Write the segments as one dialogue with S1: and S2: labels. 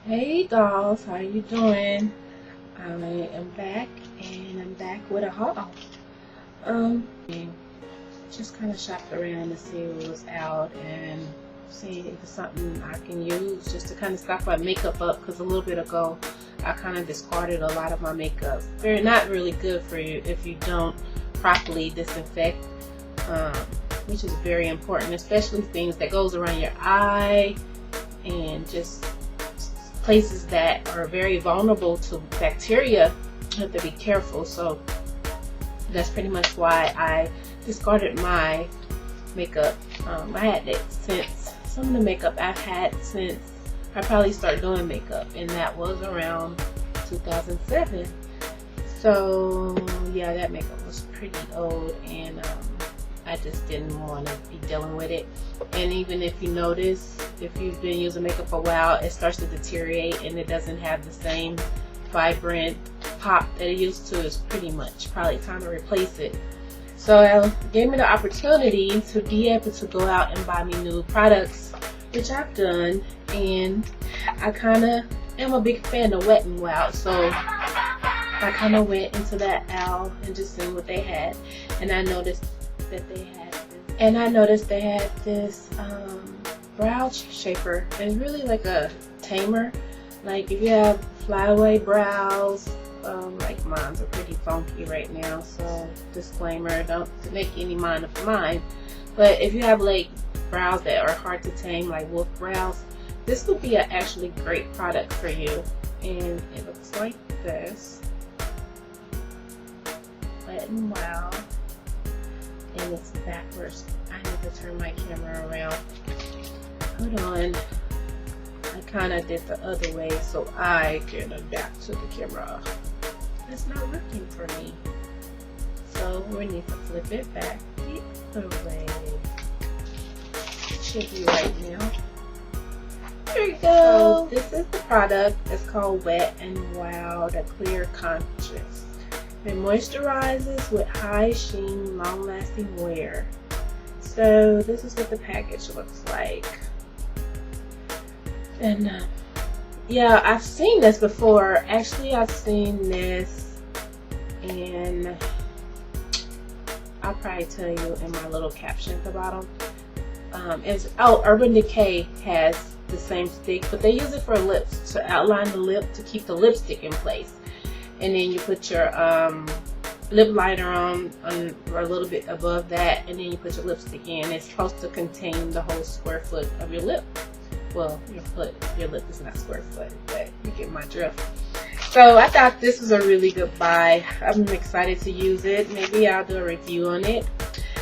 S1: Hey dolls, how you doing? I am back, and I'm back with a haul. Just kind of shopped around to see what was out and see if it's something I can use just to kind of stock my makeup up, because a little bit ago I kind of discarded a lot of my makeup. They're not really good for you if you don't properly disinfect, which is very important, especially things that goes around your eye and just places that are very vulnerable to bacteria. You have to be careful. So that's pretty much why I discarded my makeup. I had it since some of the makeup I've had since I probably started doing makeup, and that was around 2007. So yeah, that makeup was pretty old, and I just didn't want to be dealing with it. And even if you notice, if you've been using makeup for a while, it starts to deteriorate and it doesn't have the same vibrant pop that it used to. It's pretty much probably time to replace it. So it gave me the opportunity to be able to go out and buy me new products, which I've done, and I kind of am a big fan of Wet n Wild, so I kind of went into that aisle and just seen what they had, and I noticed that they had this, brow shaper. It's really like a tamer. Like if you have flyaway brows, like mine's are pretty funky right now, so disclaimer, don't make any mind of mine. But if you have like brows that are hard to tame, like wolf brows, this would be an actually great product for you. And it looks like this. Wet n Wild. And it's backwards. I need to turn my camera around. Hold on. I kind of did the other way so I can adapt to the camera. It's not working for me. So we need to flip it back the other way. It should be right now. There you go. So this is the product. It's called Wet n Wild, a clear conscious. It moisturizes with high sheen, long-lasting wear. So this is what the package looks like. And yeah, I've seen this before. Actually, I've seen this, and I'll probably tell you in my little caption at the bottom. Urban Decay has the same stick, but they use it for lips, to outline the lip, to keep the lipstick in place. And then you put your lip liner on or a little bit above that, and then you put your lipstick in. It's supposed to contain the whole square foot of your lip. Well, your lip is not square foot, but you get my drift. So I thought this was a really good buy. I'm excited to use it. Maybe I'll do a review on it.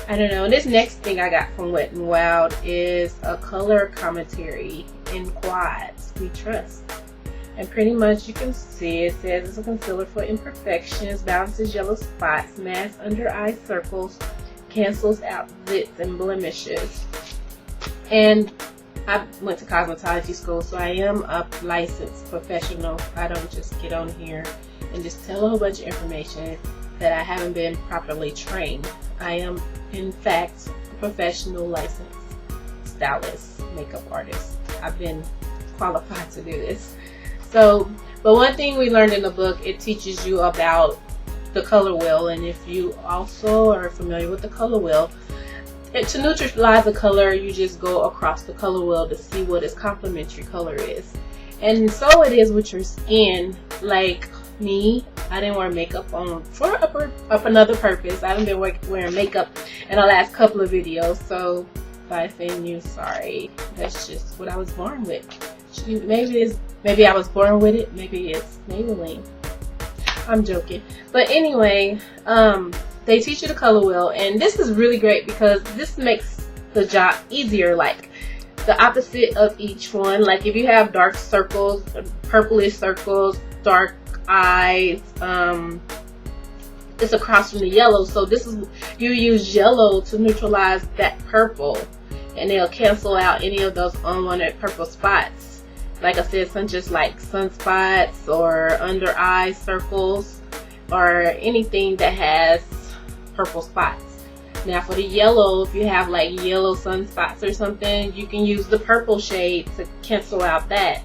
S1: I don't know. This next thing I got from Wet n Wild is a color commentary in quads we trust. And pretty much you can see it says it's a concealer for imperfections, balances yellow spots, masks under eye circles, cancels out zits and blemishes. And I went to cosmetology school, so I am a licensed professional. I don't just get on here and just tell a whole bunch of information that I haven't been properly trained. I am, in fact, a professional licensed stylist, makeup artist. I've been qualified to do this. So, but one thing we learned in the book, it teaches you about the color wheel, and if you also are familiar with the color wheel, to neutralize the color, you just go across the color wheel to see what its complementary color is. And so it is with your skin. Like me, I didn't wear makeup on for another purpose. I haven't been wearing makeup in the last couple of videos, so if I offend you, sorry. That's just what I was born with. Maybe I was born with it. Maybe it's Maybelline. I'm joking. But anyway, they teach you the color wheel, and this is really great because this makes the job easier. Like the opposite of each one. Like if you have dark circles, purplish circles, dark eyes, it's across from the yellow. So this is, you use yellow to neutralize that purple, and they'll cancel out any of those unwanted purple spots. Like I said, some just like sunspots or under eye circles or anything that has purple spots. Now for the yellow, if you have like yellow sunspots or something, you can use the purple shade to cancel out that.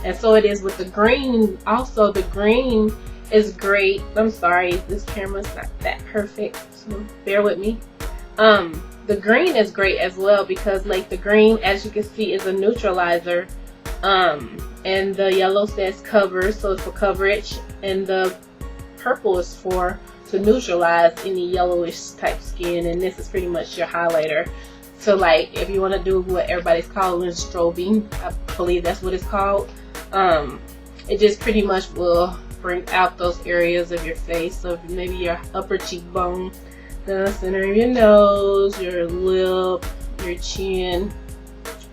S1: And so it is with the green. Also, the green is great. I'm sorry, this camera's not that perfect, so bear with me. The green is great as well because like the green, as you can see, is a neutralizer. And the yellow says cover, so it's for coverage, and the purple is for to neutralize any yellowish type skin, and this is pretty much your highlighter. So like if you want to do what everybody's calling strobing, I believe that's what it's called, it just pretty much will bring out those areas of your face. So maybe your upper cheekbone, the center of your nose, your lip, your chin.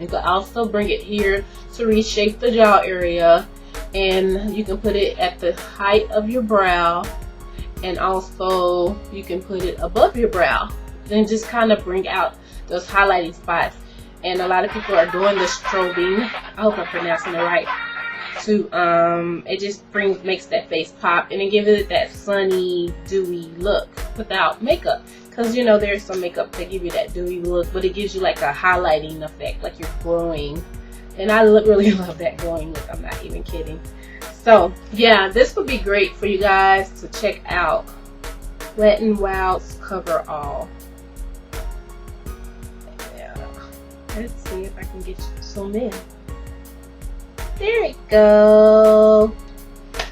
S1: You can also bring it here to reshape the jaw area, and you can put it at the height of your brow, and also you can put it above your brow, and just kind of bring out those highlighting spots. And a lot of people are doing the strobing, I hope I'm pronouncing it right, to it just makes that face pop, and it gives it that sunny, dewy look without makeup. Because you know there's some makeup that give you that dewy look, but it gives you like a highlighting effect, like you're glowing. And I really love that glowing look, I'm not even kidding. So yeah, this would be great for you guys to check out. Wet n Wild's Cover All. Yeah. Let's see if I can get you to zoom in. There we go.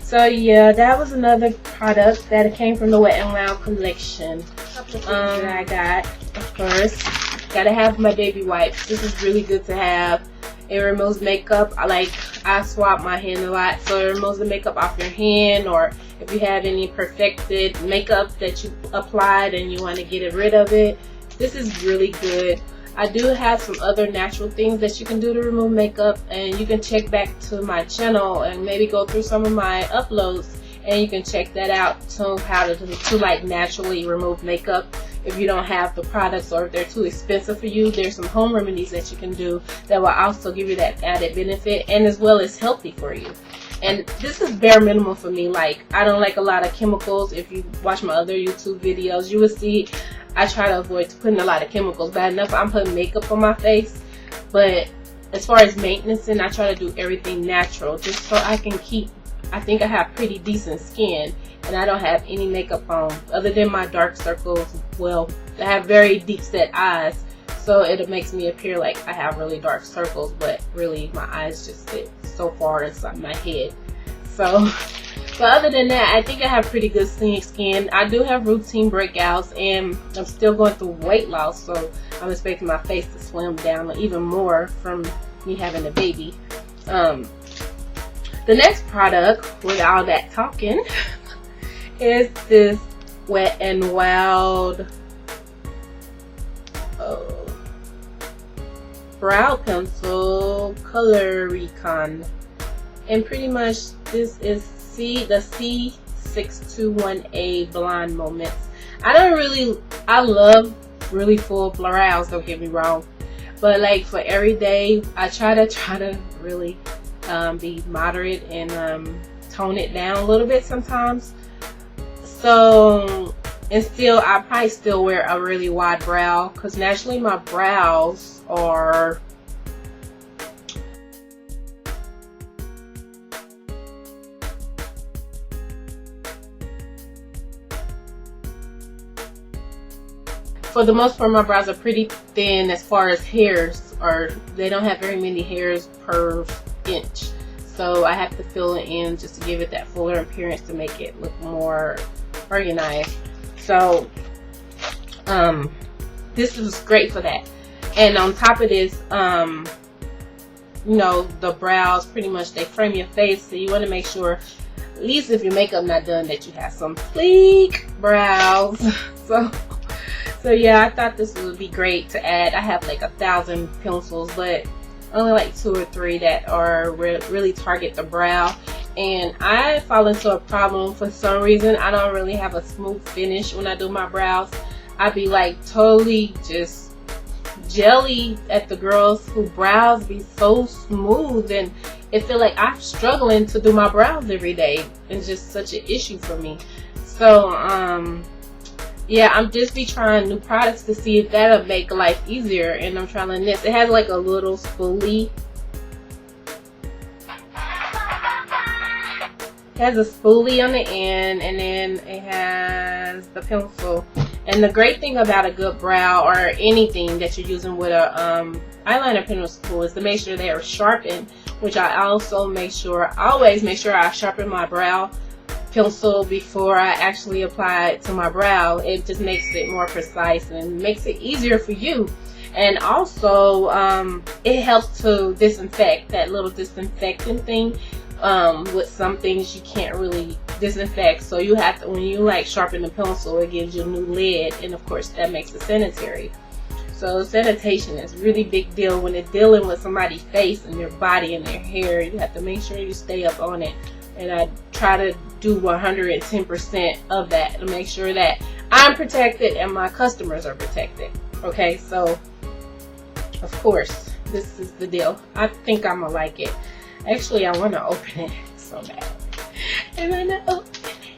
S1: So yeah, that was another product that came from the Wet n Wild collection. That I got, of course, gotta have my baby wipes. This is really good to have. It removes makeup. I swap my hand a lot, so it removes the makeup off your hand, or if you have any perfected makeup that you applied and you want to get rid of it, this is really good. I do have some other natural things that you can do to remove makeup, and you can check back to my channel and maybe go through some of my uploads, and you can check that out to how to like naturally remove makeup. If you don't have the products, or if they're too expensive for you, there's some home remedies that you can do that will also give you that added benefit, and as well as healthy for you. And this is bare minimum for me. Like, I don't like a lot of chemicals. If you watch my other YouTube videos, you will see I try to avoid putting a lot of chemicals. Bad enough I'm putting makeup on my face, but as far as maintenance, I try to do everything natural, just so I can keep, I think I have pretty decent skin, and I don't have any makeup on other than my dark circles. Well, I have very deep set eyes, so it makes me appear like I have really dark circles, but really my eyes just sit so far inside my head. So but other than that, I think I have pretty good skin. I do have routine breakouts, and I'm still going through weight loss, so I'm expecting my face to slim down even more from me having a baby. The next product, with all that talking, is this Wet n Wild brow pencil color recon, and pretty much this is the C621A blonde moments. I love really full brows, don't get me wrong, but like for every day I try to really be moderate and tone it down a little bit sometimes. So, and still, I probably still wear a really wide brow, because naturally my brows are for the most part, my brows are pretty thin as far as hairs, or they don't have very many hairs per inch. So I have to fill it in just to give it that fuller appearance to make it look more organized. So this is great for that. And on top of this, you know, the brows pretty much, they frame your face, so you want to make sure, at least if your makeup not done, that you have some fleek brows. So yeah, I thought this would be great to add. I have like 1,000 pencils, but only like 2 or 3 that are really target the brow. And I fall into a problem for some reason. I don't really have a smooth finish when I do my brows. I be like totally just jelly at the girls whose brows be so smooth, and it feel like I'm struggling to do my brows every day. It's just such an issue for me. So yeah, I'm just be trying new products to see if that'll make life easier, and I'm trying this. It has like a little spoolie. It has a spoolie on the end, and then it has the pencil. And the great thing about a good brow or anything that you're using with a eyeliner pencil is to make sure they are sharpened, which I also always make sure I sharpen my brow pencil before I actually apply it to my brow. It just makes it more precise and makes it easier for you. And also it helps to disinfect, that little disinfectant thing. With some things you can't really disinfect, so you have to, when you like sharpen the pencil, it gives you a new lid, and of course that makes it sanitary. So sanitation is a really big deal when it's dealing with somebody's face and their body and their hair. You have to make sure you stay up on it, and I try to do 110% of that to make sure that I'm protected and my customers are protected. Okay, so of course this is the deal. I think I'm gonna like it. Actually, I want to open it so bad. I want to open it.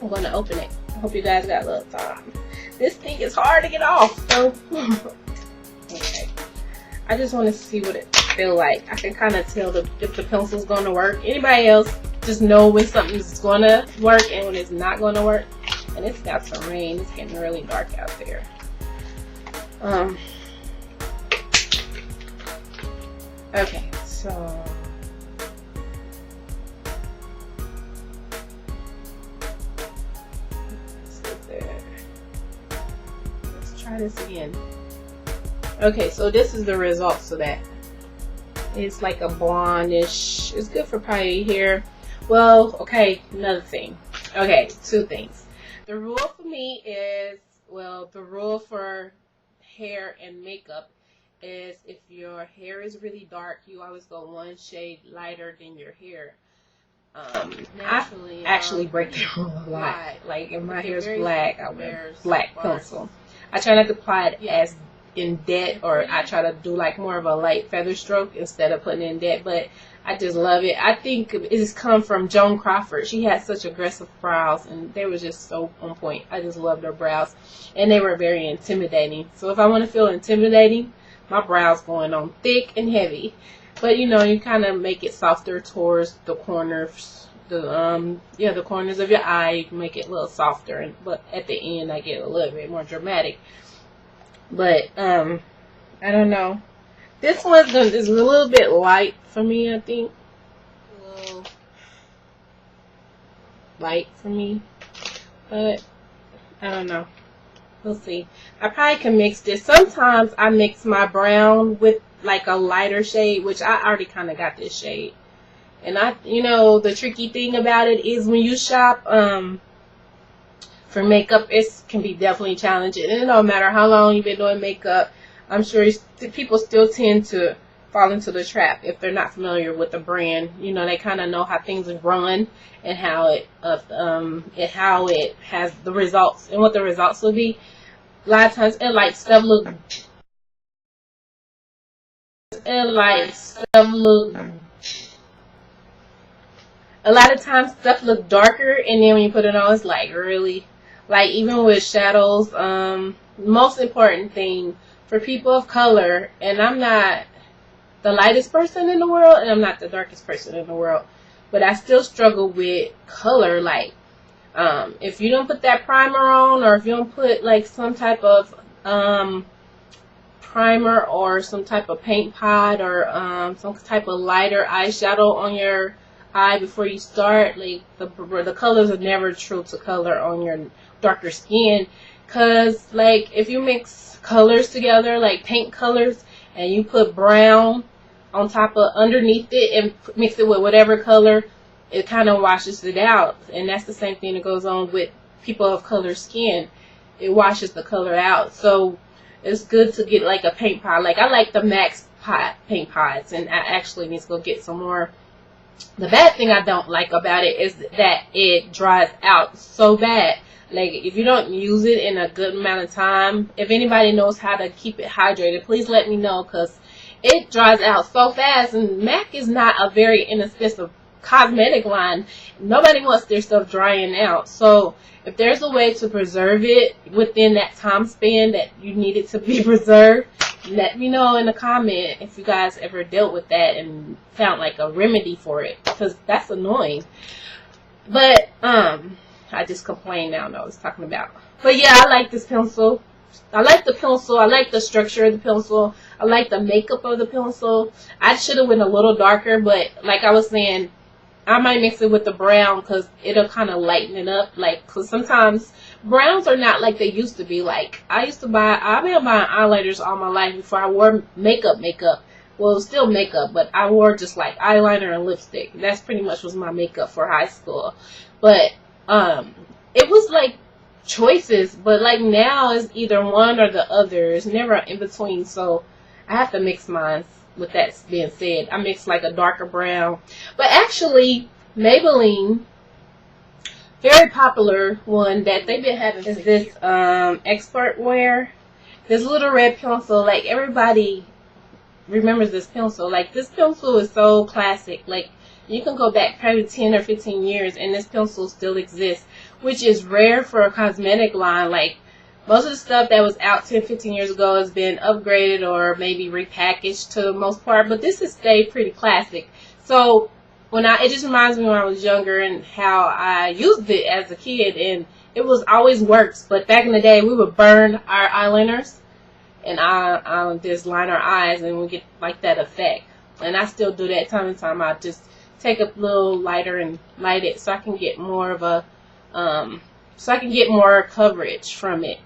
S1: I'm going to open it. I hope you guys got a little time. This thing is hard to get off. So, okay. I just want to see what it feels like. I can kind of tell if the pencil's going to work. Anybody else just know when something's going to work and when it's not going to work. And it's got some rain. It's getting really dark out there. Okay, so let's try this again. Okay, so this is the results of that. It's like a blondish. It's good for probably hair. Well, okay, another thing. Okay, two things. The rule for me is, well, the rule for hair and makeup is if your hair is really dark, you always go one shade lighter than your hair. Naturally, I actually break the rule a lot. Like if my hair is black, I wear black pencil. I try not to apply it as in debt, or I try to do like more of a light feather stroke instead of putting it in debt, but I just love it. I think it's come from Joan Crawford. She had such aggressive brows, and they were just so on point. I just loved her brows, and they were very intimidating. So if I want to feel intimidating, my brows going on thick and heavy, but you know, you kind of make it softer towards the corners, the corners of your eye. You can make it a little softer, but at the end I get a little bit more dramatic. But I don't know. This one is a little bit light for me. I think a little light for me, but I don't know. We'll see. I probably can mix this. Sometimes I mix my brown with like a lighter shade, which I already kind of got this shade. And you know, the tricky thing about it is when you shop for makeup, it can be definitely challenging. And no matter how long you've been doing makeup, I'm sure people still tend to fall into the trap if they're not familiar with the brand. You know, they kind of know how things run and how it has the results and what the results will be. A lot of times it like stuff look a lot of times stuff look darker, and then when you put it on, it's like really, like even with shadows, most important thing for people of color, and I'm not the lightest person in the world and I'm not the darkest person in the world, but I still struggle with color. Like if you don't put that primer on, or if you don't put like some type of primer or some type of paint pot or some type of lighter eyeshadow on your eye before you start, like the colors are never true to color on your darker skin. Cause like if you mix colors together, like paint colors, and you put brown on top of underneath it and mix it with whatever color, it kind of washes it out. And that's the same thing that goes on with people of color skin. It washes the color out. So it's good to get like a paint pot. Like I like the Max pot paint pots, and I actually need to go get some more. The bad thing I don't like about it is that it dries out so bad. Like if you don't use it in a good amount of time, if anybody knows how to keep it hydrated, please let me know, because it dries out so fast. And MAC is not a very inexpensive cosmetic line. Nobody wants their stuff drying out. So if there's a way to preserve it within that time span that you need it to be preserved, let me know in the comment if you guys ever dealt with that and found like a remedy for it, because that's annoying. But I just complained now. I know what I was talking about. But yeah, I like this pencil. I like the pencil. I like the structure of the pencil. I like the makeup of the pencil. I should have went a little darker, but like I was saying, I might mix it with the brown because it'll kind of lighten it up. Like, because sometimes browns are not like they used to be. Like, I've been buying eyeliners all my life before I wore makeup. Well, it was still makeup, but I wore just like eyeliner and lipstick. That's pretty much was my makeup for high school. But it was like choices, but like now it's either one or the other. It's never in between, so I have to mix mine. With that being said, I mix like a darker brown. But actually, Maybelline, very popular one that they've been having is this expert wear. This little red pencil. Like, everybody remembers this pencil. Like, this pencil is so classic. Like, you can go back probably 10 or 15 years and this pencil still exists, which is rare for a cosmetic line. Like, most of the stuff that was out 10, 15 years ago has been upgraded or maybe repackaged to the most part, but this has stayed pretty classic. So it just reminds me when I was younger and how I used it as a kid, and it was always works. But back in the day, we would burn our eyeliners and I just line our eyes and we get like that effect. And I still do that time to time. I just take a little lighter and light it so I can get more of a more coverage from it.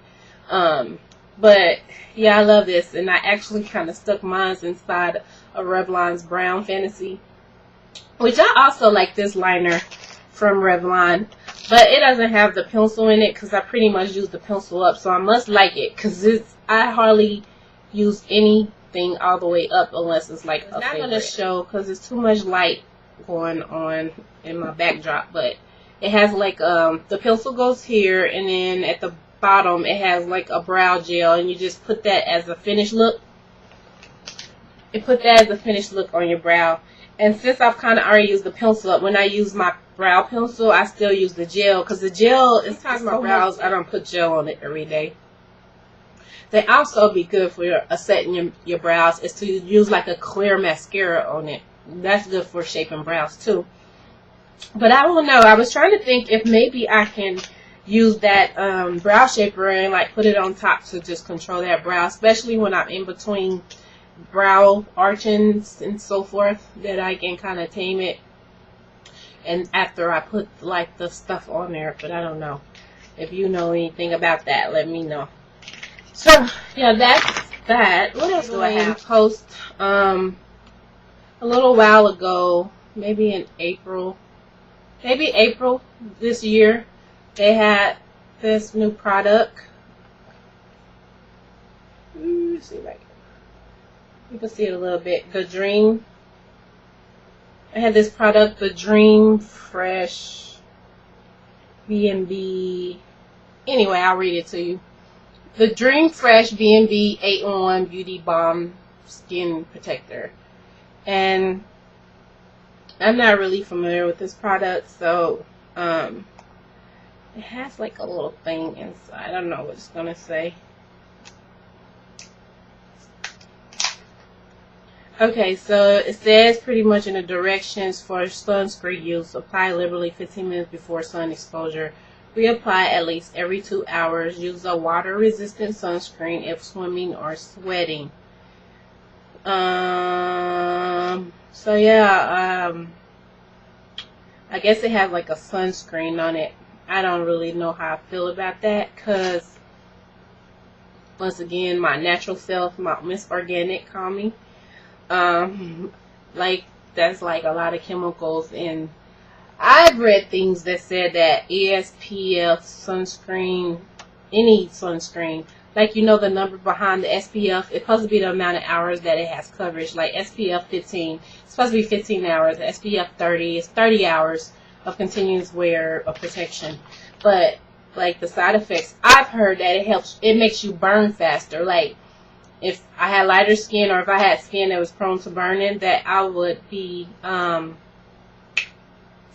S1: But yeah, I love this, and I actually kind of stuck mine inside of Revlon's Brown Fantasy, which I also like this liner from Revlon, but it doesn't have the pencil in it because I pretty much use the pencil up, so I must like it because I hardly use anything all the way up unless it's like a not going to show because it's too much light going on in my backdrop. But it has like the pencil goes here, and then at the bottom it has like a brow gel, and you just put that as a finished look. You put that as a finished look on your brow. And since I've kind of already used the pencil up, when I use my brow pencil, I still use the gel because the gel is sometimes my brows. I don't put gel on it every day. They also be good for setting your brows is to use like a clear mascara on it. That's good for shaping brows too. But I don't know. I was trying to think if maybe I can use that brow shaper and like put it on top to just control that brow, especially when I'm in between brow archings and so forth, that I can kind of tame it. And after I put like the stuff on there, but I don't know. If you know anything about that, let me know. So yeah, that's that. What else do I have? Post a little while ago, maybe in April this year, they had this new product. Let's see if you can see it a little bit. The Dream. I had this product, the Dream Fresh B&B. Anyway, I'll read it to you. The Dream Fresh B&B 8-in-1 Beauty Balm Skin Protector. And I'm not really familiar with this product, so it has like a little thing inside. I don't know what it's gonna say. Okay, so it says pretty much in the directions for sunscreen use. Apply liberally 15 minutes before sun exposure. Reapply at least every 2 hours. Use a water-resistant sunscreen if swimming or sweating. So yeah, I guess it has like a sunscreen on it. I don't really know how I feel about that because, once again, my natural self, my Miss Organic, call me. Like, that's like a lot of chemicals, and I've read things that said that SPF sunscreen, any sunscreen, like, you know, the number behind the SPF, it's supposed to be the amount of hours that it has coverage. Like SPF 15, it's supposed to be 15 hours. SPF 30 is 30 hours of continuous wear of protection. But like the side effects, I've heard that it makes you burn faster. Like, if I had lighter skin, or if I had skin that was prone to burning, that I would be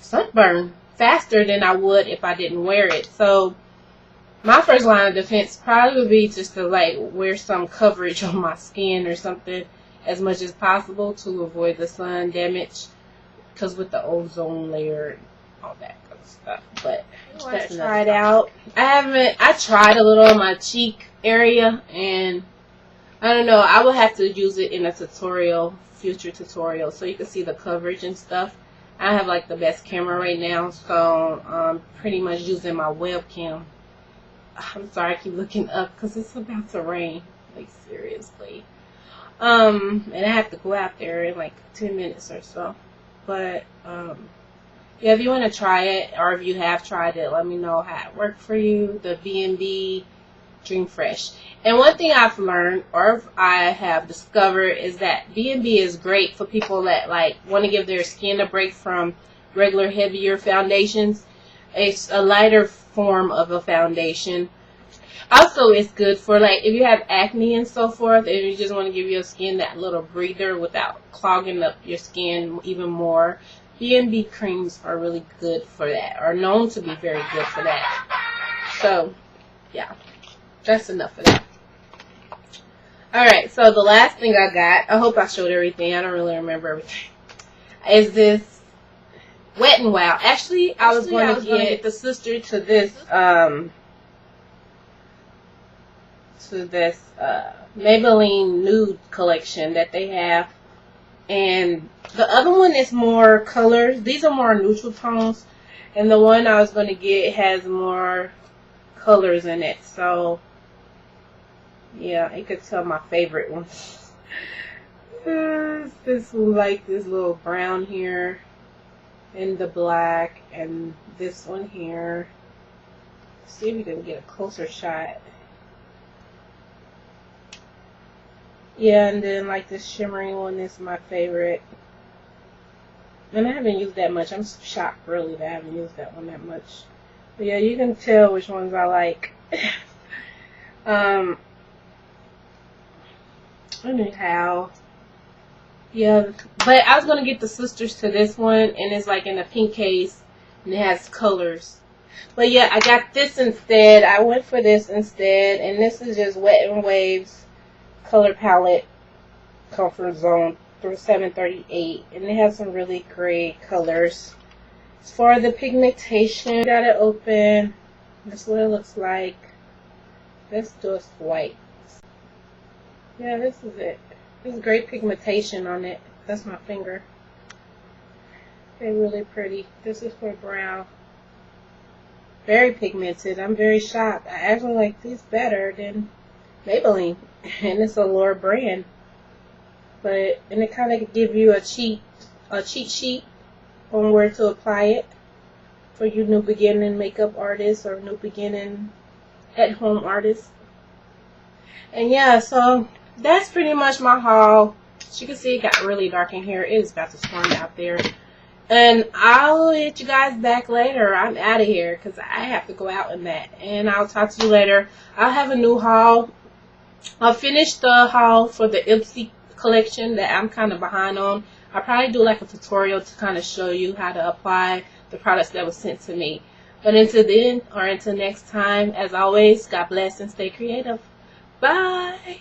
S1: sunburned faster than I would if I didn't wear it. So my first line of defense probably would be just to like wear some coverage on my skin or something as much as possible to avoid the sun damage, because with the ozone layer and all that good stuff. But I tried out. I tried a little on my cheek area, and I don't know, I will have to use it in a tutorial, future tutorial, so you can see the coverage and stuff. I have like the best camera right now, so I'm pretty much using my webcam. I'm sorry, I keep looking up because it's about to rain, like seriously. And I have to go out there in like 10 minutes or so. But yeah, if you want to try it, or if you have tried it, let me know how it worked for you. The B&B Dream Fresh. And one thing I've learned, or I have discovered, is that B&B is great for people that like want to give their skin a break from regular heavier foundations. It's a lighter form of a foundation. Also, it's good for like if you have acne and so forth, and you just want to give your skin that little breather without clogging up your skin even more. B&B creams are really good for that, are known to be very good for that. So, yeah, that's enough of that. Alright, so the last thing I got, I hope I showed everything, I don't really remember everything, is this Wet n Wild. Actually, I was going to get the sister to this, Maybelline Nude collection that they have. And the other one is more colors. These are more neutral tones. And the one I was going to get has more colors in it. So, yeah, you could tell my favorite ones. This one, like this little brown here. And the black. And this one here. Let's see if we can get a closer shot. Yeah, and then like this shimmering one is my favorite. And I haven't used that much. I'm shocked really that I haven't used that one that much. But yeah, you can tell which ones I like. Anyhow. Yeah, but I was going to get the sisters to this one, and it's like in a pink case, and it has colors. But yeah, I got this instead. I went for this instead, and this is just Wet n Waves color palette, Comfort Zone through 738, and it has some really great colors. As far as the pigmentation, got it open. This is what it looks like. Let's do a swipe. Yeah, this is it. There's great pigmentation on it. That's my finger. They're really pretty. This is for brown. Very pigmented. I'm very shocked. I actually like these better than Maybelline, and it's a lower brand, and it kind of give you a cheat sheet on where to apply it for you new beginning makeup artists or new beginning at home artists. And yeah, so that's pretty much my haul. As you can see, it got really dark in here. It is about to storm out there. And I'll hit you guys back later. I'm out of here because I have to go out in that. And I'll talk to you later. I'll have a new haul. I'll finish the haul for the Ipsy collection that I'm kind of behind on. I'll probably do like a tutorial to kind of show you how to apply the products that was sent to me. But until then, or until next time, as always, God bless and stay creative. Bye!